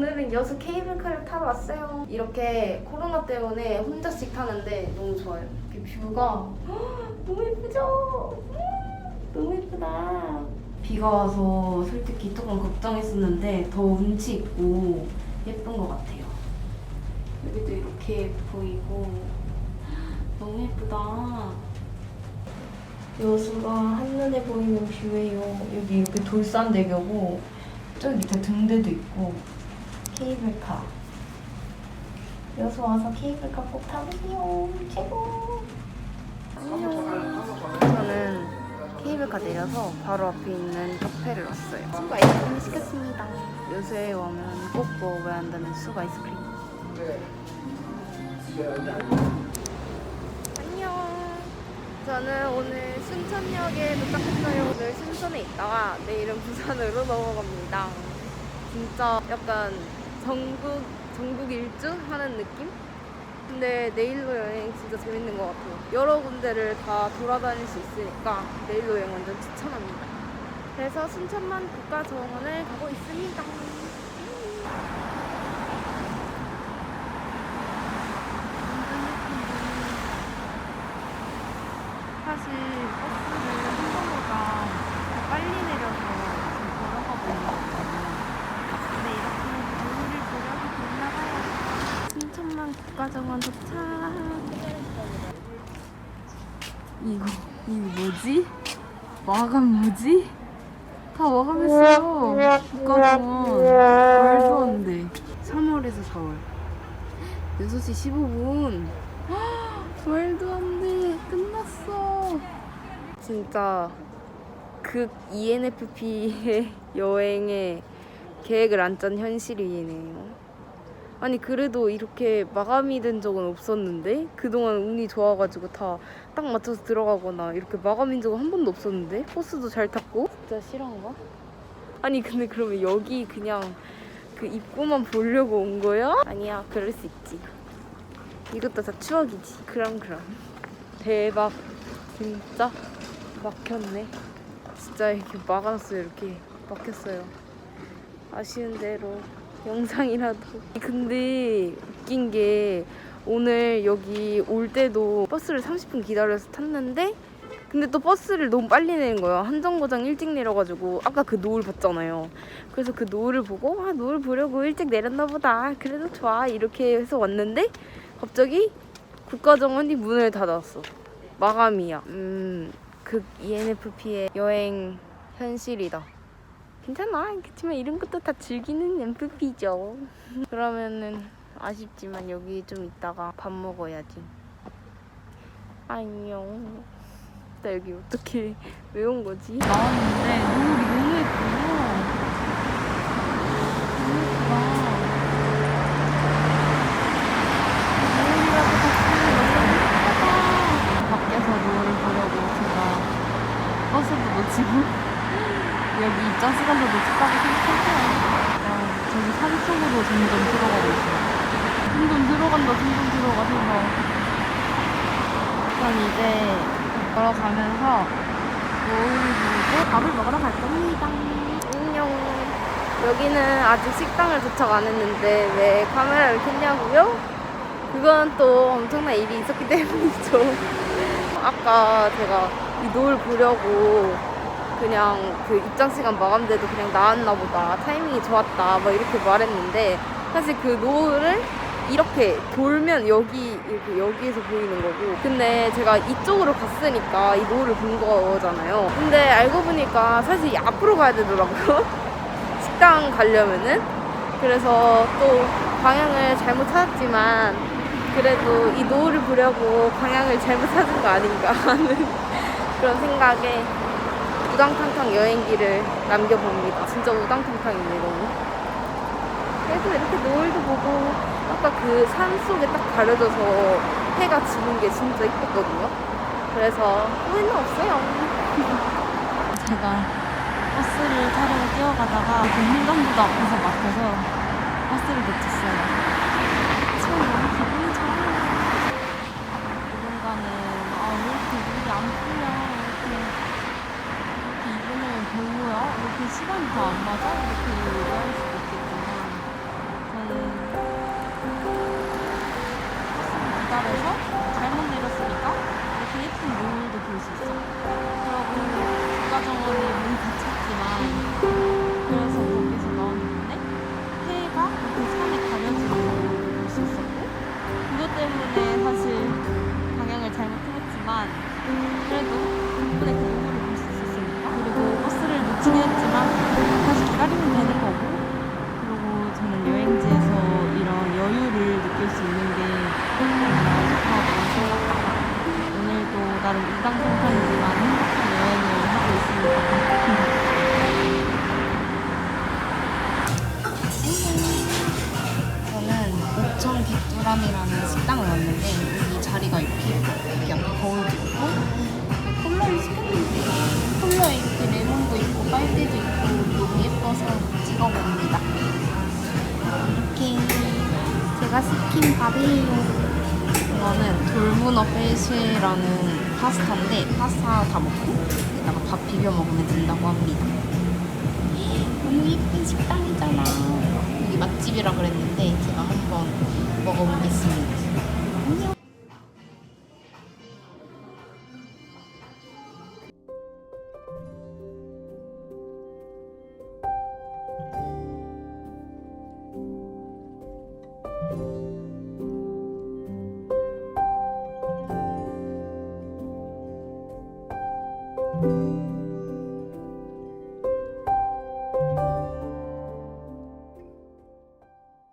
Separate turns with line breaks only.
오늘은 여수 케이블카를 타러 왔어요. 이렇게 코로나 때문에 혼자씩 타는데 너무 좋아요. 이렇게 뷰가 너무 예쁘죠? 너무 예쁘다. 비가 와서 솔직히 조금 걱정했었는데 더 운치 있고 예쁜 것 같아요. 여기도 이렇게 보이고 너무 예쁘다. 여수가 한눈에 보이는 뷰예요. 여기 이렇게 돌산대교고 저기 밑에 등대도 있고 케이블카. 여수 와서 케이블카 꼭 타보세요. 최고. 안녕. 저는 케이블카 내려서 바로 앞에 있는 카페를 왔어요. 수가 아이스크림 시켰습니다. 여수에 오면 꼭 먹어야 한다는 수가 아이스크림. 안녕. 저는 오늘 순천역에 도착했어요. 오늘 순천에 있다가 내일은 부산으로 넘어갑니다. 진짜 약간 전국 일주 하는 느낌? 근데 내일로 여행 진짜 재밌는 것 같아요. 여러 군데를 다 돌아다닐 수 있으니까 내일로 여행 완전 추천합니다. 그래서 순천만 국가정원을 가고 있습니다. 사실 버스를 한 번보다 더 빨리 내려서 지금 걸어가고 있는 거거든요. 근데 이렇게 노을을 보려고 됐나봐요. 순천만 국가정원 도착. 이거 뭐지? 마감 뭐지? 다 마감했어요. 국가정원 말도 안 돼. 3월에서 4월 6시 15분. 말도 안 돼. 끝났어. 진짜 극 ENFP의 여행에 계획을 안 짠 현실이네요. 아니 그래도 이렇게 마감이 된 적은 없었는데 그동안 운이 좋아가지고 다 딱 맞춰서 들어가거나 이렇게 마감인 적은 한 번도 없었는데 버스도 잘 탔고. 진짜 실화인가? 아니 근데 그러면 여기 그냥 그 입구만 보려고 온 거야? 아니야, 그럴 수 있지. 이것도 다 추억이지. 그럼 대박. 진짜 막혔네. 진짜 이렇게 막아놨어요. 이렇게 막혔어요. 아쉬운 대로 영상이라도. 근데 웃긴 게 오늘 여기 올 때도 버스를 30분 기다려서 탔는데 근데 또 버스를 너무 빨리 내는 거예요. 한정거장 일찍 내려가지고 아까 그 노을 봤잖아요. 그래서 그 노을을 보고 노을 보려고 일찍 내렸나 보다. 그래도 좋아. 이렇게 해서 왔는데 갑자기 국가정원이 문을 닫았어. 마감이야. 극 ENFP의 여행 현실이다. 괜찮아. 그렇지만 이런 것도 다 즐기는 NFP죠. 그러면은 아쉽지만 여기 좀 있다가 밥 먹어야지. 안녕. 나 여기 어떻게 왜 온 거지? 나왔는데 노을이 너무 예뻐요. 너무 예쁘다. 노을이라고 봤으면 너무 예쁘다. 밖에서 노을을 보려고 제가 버스도 놓치고 여기 입장 시간도 놓쳤다고 생각했어요. 저기 산속으로 점점 들어가고 있어요. 점점 들어가서 전 이제 걸어가면서 노을을 보고 밥을 먹으러 갈 겁니다. 안녕. 여기는 아직 식당을 도착 안 했는데 왜 카메라를 켰냐고요? 그건 또 엄청난 일이 있었기 때문이죠. 아까 제가 이 노을 보려고 그냥 그 입장 시간 마감돼도 그냥 나왔나 보다. 타이밍이 좋았다. 막 이렇게 말했는데 사실 그 노을을 이렇게 돌면 여기에서 보이는 거고. 근데 제가 이쪽으로 갔으니까 이 노을을 본 거잖아요. 근데 알고 보니까 사실 앞으로 가야 되더라고요. 식당 가려면은. 그래서 또 방향을 잘못 찾았지만 그래도 이 노을을 보려고 방향을 잘못 찾은 거 아닌가 하는 그런 생각에 우당탕탕 여행기를 남겨봅니다. 진짜 우당탕탕이네 너무. 그래도 이렇게 노을도 보고 아까 그 산 속에 딱 가려져서 해가 지는 게 진짜 이뻤거든요. 그래서 후회는 없어요. 제가 버스를 타려고 뛰어가다가 횡단보도 앞에서 막혀서 버스를 놓쳤어요. 지금 너무 기분이 좋아요. 누군가는 왜 이렇게 눈이 안 풀려, 이렇게 이번에는 별로야? 왜 이렇게 시간이 더 안 맞아? 이렇게 얘기할 수도 있겠지만 기다려서 잘못 내렸으니까 이렇게 예쁜 노을도 볼 수 있어. 그리고 국가정원이 문 닫혔지만 그래서 거기서 나왔는데 해가 그 산에 가려지는 걸 볼 수 있었고 그것 때문에 사실 방향을 잘못 틀었지만 그래도 덕분에 그 노을을 볼 수 있었으니까 그리고 버스를 놓치긴 했지만 다시 기다리면 되는 거고 그리고 저는 여행지에서 이런 여유를 느낄 수 있는 게 정말 좋다고 생각합니다. 오늘도 나름 우당탕탕이지만 행복한 여행을 하고 있습니다. 저는 옥천 빅두람이라는 식당을 왔는데 여기 자리가 이렇게 예뻐요. 여기 앞에 거울도 있고 콜라를 시켰는데 콜라에 이렇게 레몬도 있고 빨대도 있고 너무 예뻐서 찍어봅니다. 이렇게 제가 시킨 밥이에요. 이거는 돌문어 페시라는 파스타인데 파스타 다 먹고 여기다가 밥 비벼 먹으면 된다고 합니다. 너무 예쁜 식당이잖아. 여기 맛집이라 그랬는데 제가 한번 먹어보겠습니다. 안녕.